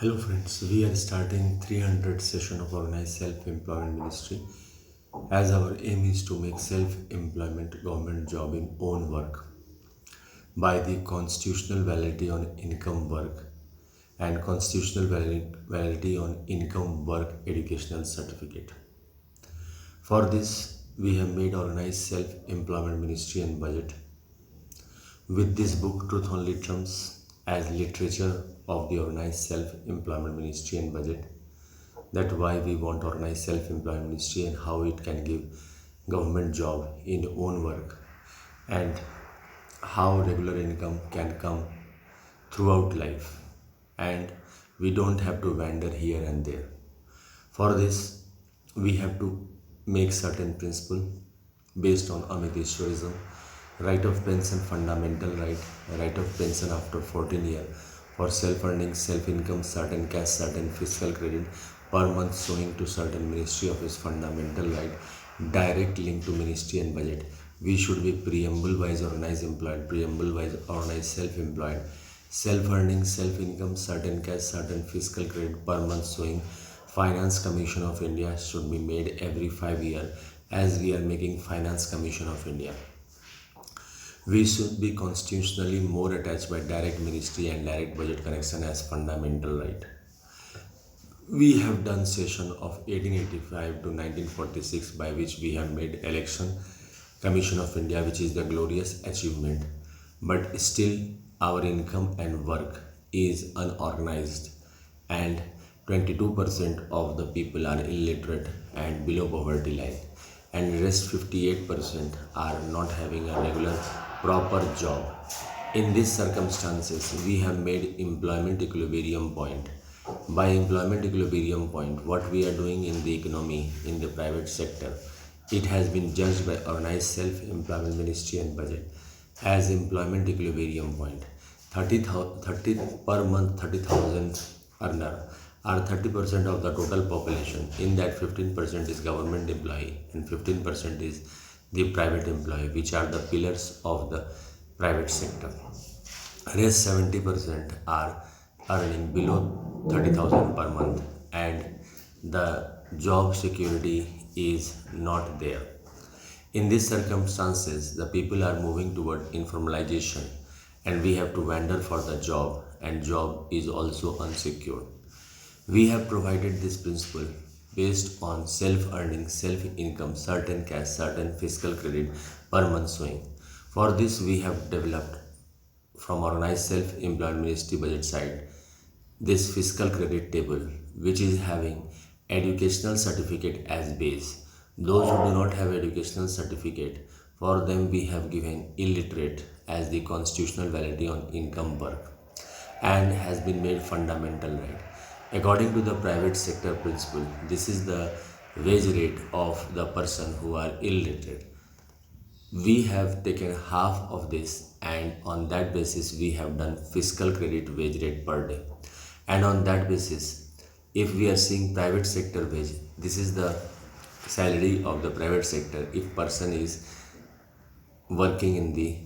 Hello friends, we are starting 300 session of Organized Self-Employment Ministry as our aim is to make self-employment government job in own work by the constitutional validity on income work and constitutional validity on income work educational certificate. For this, we have made Organized Self-Employment Ministry and budget. With this book, Truth Only Trumps as literature of the Organized Self-Employment Ministry and budget, that why we want Organized Self-Employment Ministry and how it can give government job in own work and how regular income can come throughout life and we don't have to wander here and there. For this, we have to make certain principle based on Amit, right of pension fundamental right of pension after 14 years for self-earning, self-income, certain cash, certain fiscal credit per month showing to certain ministry of his fundamental right, direct link to ministry and budget. We should be preamble-wise organized employed, preamble-wise organized self-employed, self-earning, self-income, certain cash, certain fiscal credit per month showing. Finance Commission of India should be made every 5 years as we are making Finance Commission of India. We should be constitutionally more attached by direct ministry and direct budget connection as fundamental right. We have done session of 1885 to 1946 by which we have made Election Commission of India, which is the glorious achievement, but still our income and work is unorganized and 22% of the people are illiterate and below poverty line and rest 58% are not having a regular proper job. In these circumstances, we have made employment equilibrium point. By employment equilibrium point, what we are doing in the economy, in the private sector, it has been judged by Organized Self-Employment Ministry and budget as employment equilibrium point. 30 per month, 30,000 earner are 30% of the total population. In that 15% is government employee and 15% is the private employee, which are the pillars of the private sector. Rest 70% are earning below 30,000 per month and the job security is not there. In these circumstances, the people are moving toward informalization and we have to wander for the job and job is also unsecured. We have provided this principle based on self-earning, self-income, certain cash, certain fiscal credit per month showing. For this, we have developed from Organized Self-Employment Ministry budget side this fiscal credit table, which is having educational certificate as base. Those who do not have educational certificate, for them we have given illiterate as the constitutional validity on income work and has been made fundamental right. According to the private sector principle, this is the wage rate of the person who are illiterate. We have taken half of this and on that basis we have done fiscal credit wage rate per day. And on that basis, if we are seeing private sector wage, this is the salary of the private sector if person is working in the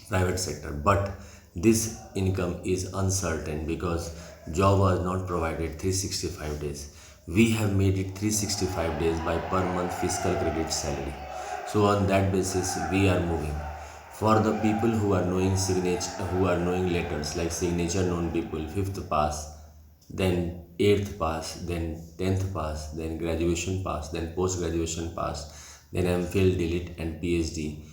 private sector. But this income is uncertain because job was not provided 365 days. We have made it 365 days by per month fiscal credit salary. So on that basis we are moving. For the people who are knowing signature, who are knowing letters like signature known people, 5th pass, then 8th pass, then 10th pass, then graduation pass, then post graduation pass, then MPhil, DLit and PhD.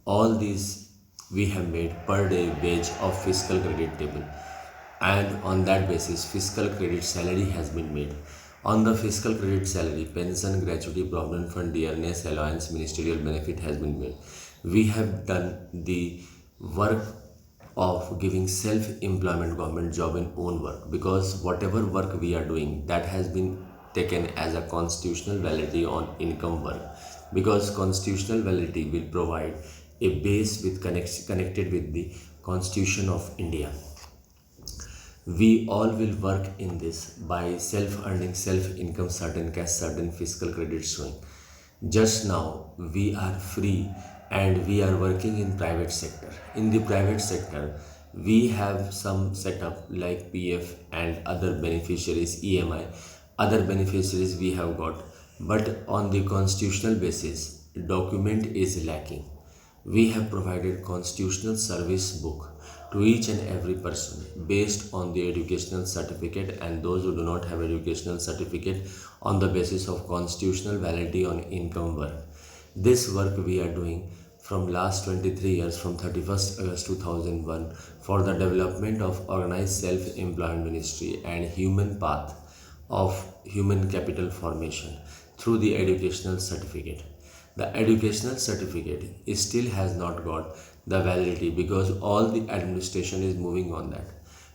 All these we have made per day wage of fiscal credit table and on that basis fiscal credit salary has been made. On the fiscal credit salary, pension, gratuity, provident fund, dearness, allowance, ministerial benefit has been made. We have done the work of giving self-employment government job in own work because whatever work we are doing that has been taken as a constitutional validity on income work because constitutional validity will provide a base with connected with the Constitution of India. We all will work in this by self-earning, self-income, certain cash, certain fiscal credit showing. Just now we are free and we are working in private sector. In the private sector, We have some setup like PF and other beneficiaries, EMI, other beneficiaries we have got, but on the constitutional basis, document is lacking. We have provided constitutional service book to each and every person based on the educational certificate, and those who do not have educational certificate on the basis of constitutional validity on income work. This work we are doing from last 23 years, from 31st August 2001, for the development of organized self-employment ministry and human path of human capital formation through the educational certificate. The educational certificate still has not got the validity because all the administration is moving on that.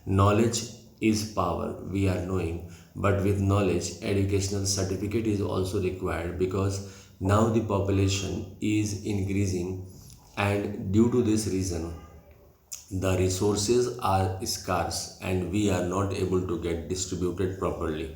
Knowledge is power, we are knowing, but with knowledge, educational certificate is also required because now the population is increasing, and due to this reason, the resources are scarce and we are not able to get distributed properly.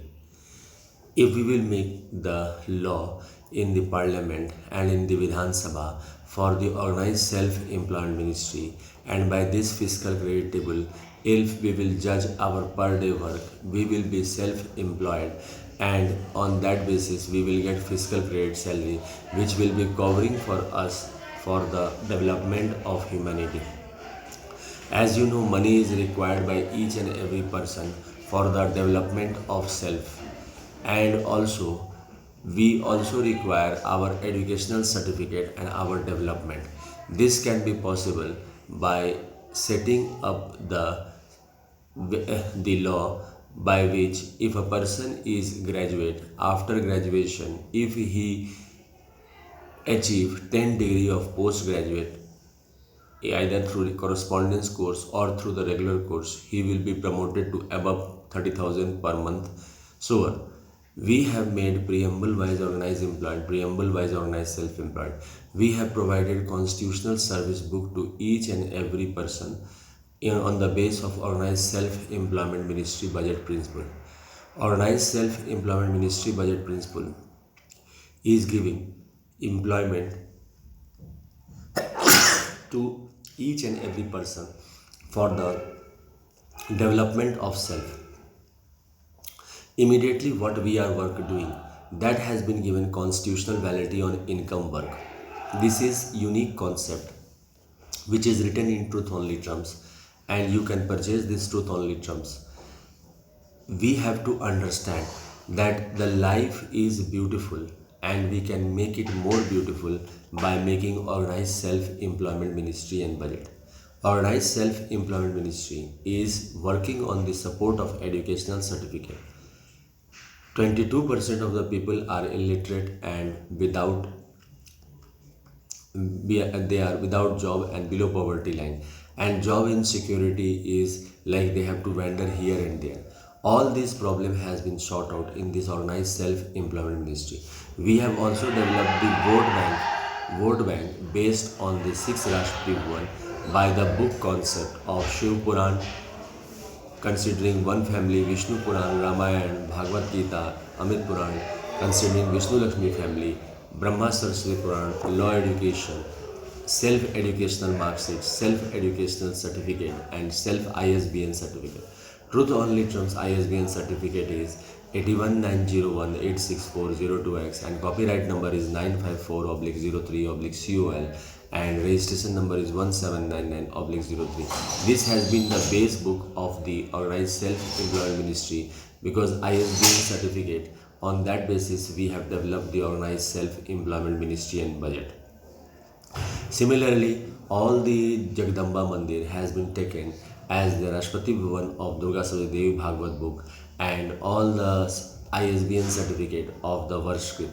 If we will make the law in the parliament and in the Vidhan Sabha for the organized self-employment ministry, and by this fiscal credit table, if we will judge our per day work, we will be self-employed, and on that basis we will get fiscal credit salary which will be covering for us for the development of humanity. As you know, money is required by each and every person for the development of self, and also we also require our educational certificate and our development. This can be possible by setting up the law by which if a person is graduate, after graduation, if he achieve 10 degree of postgraduate, either through the correspondence course or through the regular course, he will be promoted to above 30,000 per month. So we have made preamble wise organized employed, preamble wise organized self-employed. We have provided constitutional service book to each and every person on the base of organized self-employment ministry budget principle. Organized self-employment ministry budget principle is giving employment to each and every person for the development of self. Immediately what we are work doing, that has been given constitutional validity on income work. This is unique concept which is written in truth only terms, and you can purchase this truth only terms. We have to understand that the life is beautiful and we can make it more beautiful by making organized self-employment ministry and budget. Organized self-employment ministry is working on the support of educational certificate. 22% of the people are illiterate and they are without job and below poverty line, and job insecurity is like they have to wander here and there. All this problem has been sought out in this organized self-employment ministry. We have also developed the vote bank based on the 6 Rashtratriv one by the book concept of Shiv Puran, considering one family, Vishnu Puran, Ramayana, Bhagavad Gita, Amit Puran, considering Vishnu Lakshmi family, Brahma Saraswati Puran, law education, self-educational mark sheet, self-educational certificate, and self-ISBN certificate. Truth only terms ISBN certificate is 8190186402X, and copyright number is 954/03/COL, and registration number is 1799/03. This has been the base book of the organized self-employment ministry because ISBN certificate, on that basis we have developed the organized self-employment ministry and budget. Similarly, all the Jagdamba Mandir has been taken as the Rashtrapati Bhavan of Durga Saraswati Devi Bhagavad book, and all the ISBN certificate of the Varshkrit.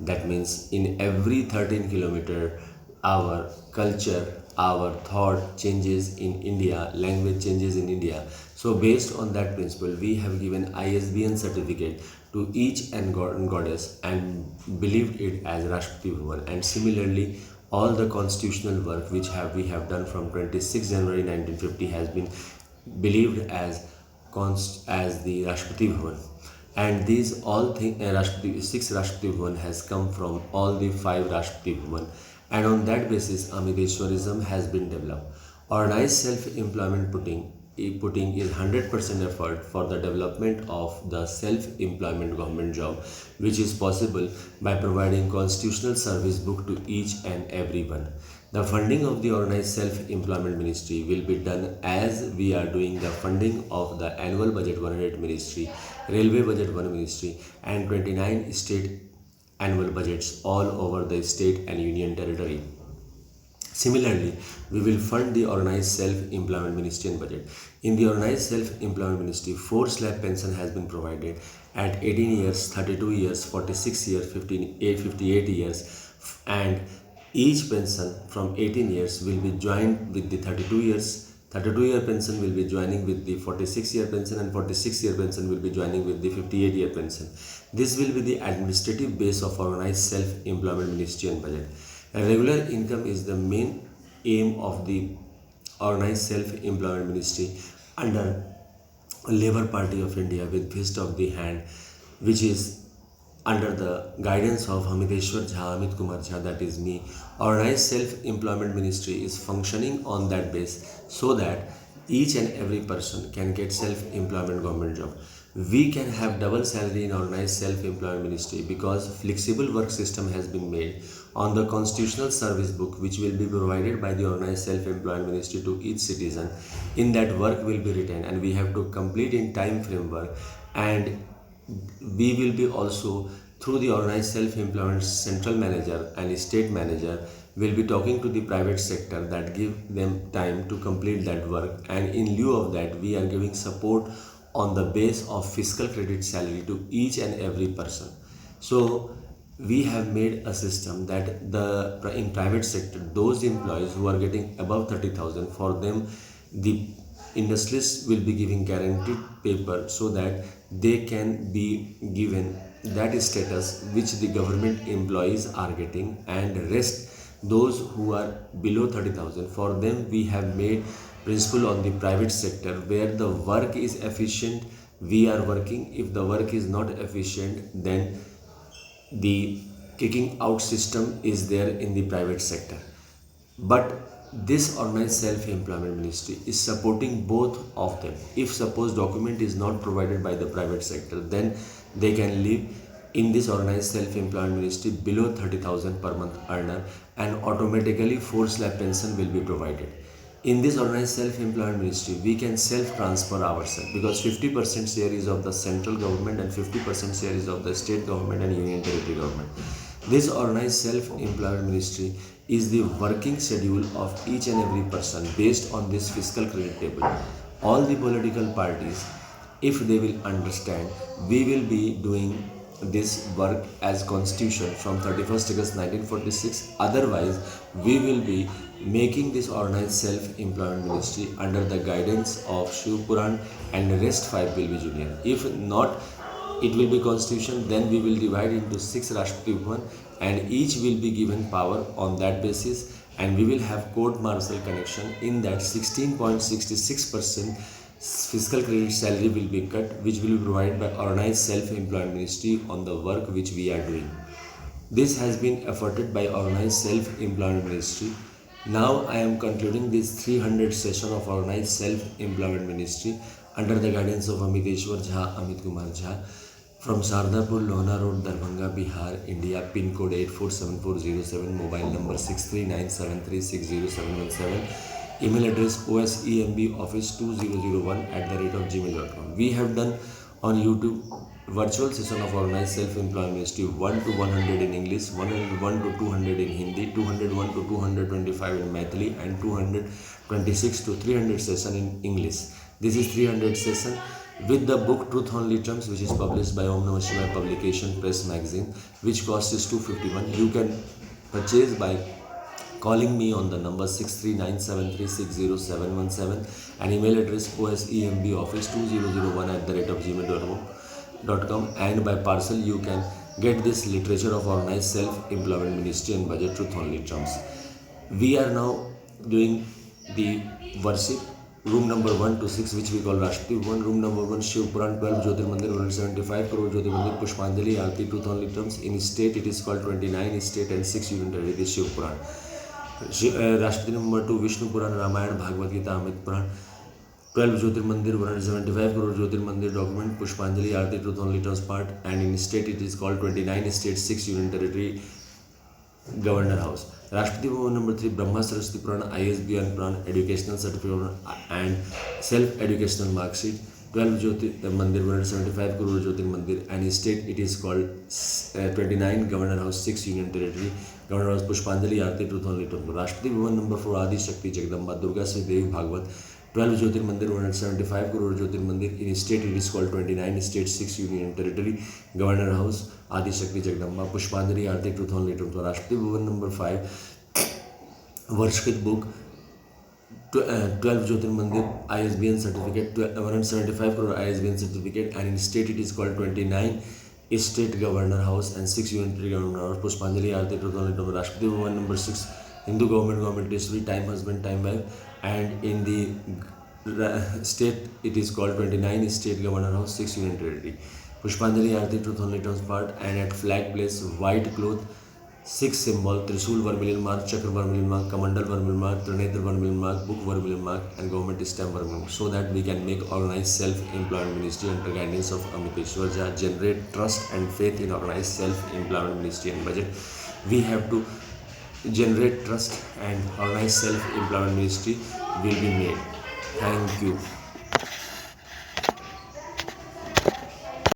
That means in every 13 kilometer, our culture, our thought changes in India, language changes in India. So based on that principle, we have given ISBN certificate to each and god and goddess and believed it as Rashtrapati Bhavan. And similarly, all the constitutional work which we have done from 26 January 1950 has been believed as the Rashtrapati Bhavan. And these all things, 6 Rashtrapati Bhavan has come from all the 5 Rashtrapati Bhavan, and on that basis Amiteshwarism has been developed. Organized self-employment putting is 100% effort for the development of the self-employment government job, which is possible by providing constitutional service book to each and everyone. The funding of the organized self-employment ministry will be done as we are doing the funding of the annual budget 108 ministry, railway budget 1 ministry, and 29 state annual budgets all over the state and union territory. Similarly, we will fund the Organized Self-Employment Ministry and budget. In the Organized Self-Employment Ministry, 4 slab pension has been provided at 18 years, 32 years, 46 years, 58 years, and each pension from 18 years will be joined with the 32 years. 32-year pension will be joining with the 46-year pension, and 46-year pension will be joining with the 58-year pension. This will be the administrative base of Organized Self-Employment Ministry and budget. A regular income is the main aim of the Organized Self-Employment Ministry under Labour Party of India with fist of the hand, which is under the guidance of Amit kumarJha, that is me. Organized Self-Employment Ministry is functioning on that base so that each and every person can get self-employment government job. We can have double salary in Organized Self-Employment Ministry because flexible work system has been made on the constitutional service book, which will be provided by the Organized Self-Employment Ministry to each citizen. In that, work will be written and we have to complete in time framework, and we will be also through the Organized Self-Employment central manager and state manager will be talking to the private sector that give them time to complete that work, and in lieu of that we are giving support on the base of fiscal credit salary to each and every person. So we have made a system that in private sector, those employees who are getting above 30,000, for them the industrialists will be giving guaranteed paper so that they can be given that status which the government employees are getting, and rest those who are below 30,000, for them we have made principle on the private sector where the work is efficient, we are working. If the work is not efficient, then the kicking out system is there in the private sector. But this Organized Self-Employment Ministry is supporting both of them. If suppose document is not provided by the private sector, then they can live in this Organized Self-Employment Ministry below 30,000 per month earner, and automatically 4 slab pension will be provided. In this Organized Self-Employment Ministry, we can self-transfer ourselves because 50% share is of the central government and 50% share is of the state government and union territory government. This Organized Self-Employment Ministry is the working schedule of each and every person based on this fiscal credit table. All the political parties, if they will understand, we will be doing this work as constitution from 31st August 1946. Otherwise, we will be making this Organized Self-Employment Ministry under the guidance of Shiv Puran, and the rest 5 will be junior. If not, it will be constitution, then we will divide into 6 Rashtrapati Bhavan and each will be given power on that basis, and we will have court martial connection. In that 16.66% fiscal credit salary will be cut, which will be provided by Organized Self-Employment Ministry on the work which we are doing. This has been efforted by Organized Self-Employment Ministry. Now I am concluding this 300 session of Organized Self-Employment Ministry under the guidance of Amit kumarJha from Sardapur, Lohna Road, Darbhanga, Bihar, India, pin code 847407, mobile number 6397360717, email address osemboffice2001@gmail.com. We have done on YouTube virtual session of Organized Self-Employment Ministry 1 to 100 in English, 101 to 200 in Hindi, 201 to 225 in Maithili, and 226 to 300 session in English. This is 300 session with the book Truth Only Terms, which is published by Om Namah Shivaya Publication Press Magazine, which cost is 251. You can purchase by calling me on the number 6397360717 and email address osemboffice2001@gmail.com, and by parcel you can get this literature of Organized Self-Employment Ministry and budget Truth Only Terms. We are now doing the worship. Room number 1 to 6, which we call Rashtrapati Bhavan. Room number 1, Shiv Puran, 12 Jyotirmandir, 175 crore Jyotirmandir, Pushpanjali, Aarti, Truth Only Terms. In state, it is called 29 state and 6 union territory, Shiv Puran. Rashtrapati number 2 Vishnu Purana, Ramayan, Bhagavat Gita, Amit Purana. 12 Jyotirmandir, 175 crore Jyotirmandir document, Pushpanjali Aarti, Truth Only Transport, and in state it is called 29 states, 6 union territory, Governor House. Rashtrapati Bhavan number 3, Brahma Saraswati Purana, ISBN Purana, Educational Certificate and Self-Educational Mark Sheet. 12 Jyotirmandir, 175 crore Jyotirmandir, and in state it is called 29 Governor House, 6 union territory, Governor House, Pushpanjali Aarti, Truth Only Transport. Rashtrapati Bhavan number 4, Adi Shakti Jagdamba, Durga Sri Devi Bhagwat. 12 Jyotirmandir, 175 crore Jyotirmandir. In state it is called 29 states, 6 union territory, Governor House, Adi Shakti Jagdamba, Pushpanjali Aarti, Truth Only Truth. Rashtrapati Bhavan number 5, Varshkrit book, 12 Jyotirmandir, ISBN certificate, 175 crore ISBN certificate, and in state it is called 29 state Governor House and 6 union territory, Governor House, Pushpanjali Aarti, Truth Only Truth. Rashtrapati Bhavan number 6, Hindu government history, time husband, time wife, and in the state it is called 29 state Governor House, 6 union territory, Pushpanjali Aarti, Truth Only Transport, and at flag place, white cloth, 6 symbol, Trishul vermilion mark, Chakra vermilion mark, Kamandal vermilion mark, Trinetra vermilion mark, book vermilion mark, and government stamp vermilion mark, so that we can make organized self-employment ministry under guidance of Amit kumarJha generate trust and faith in organized self-employment ministry and budget. We have to generate trust and organized self-employment ministry will be made. Thank you.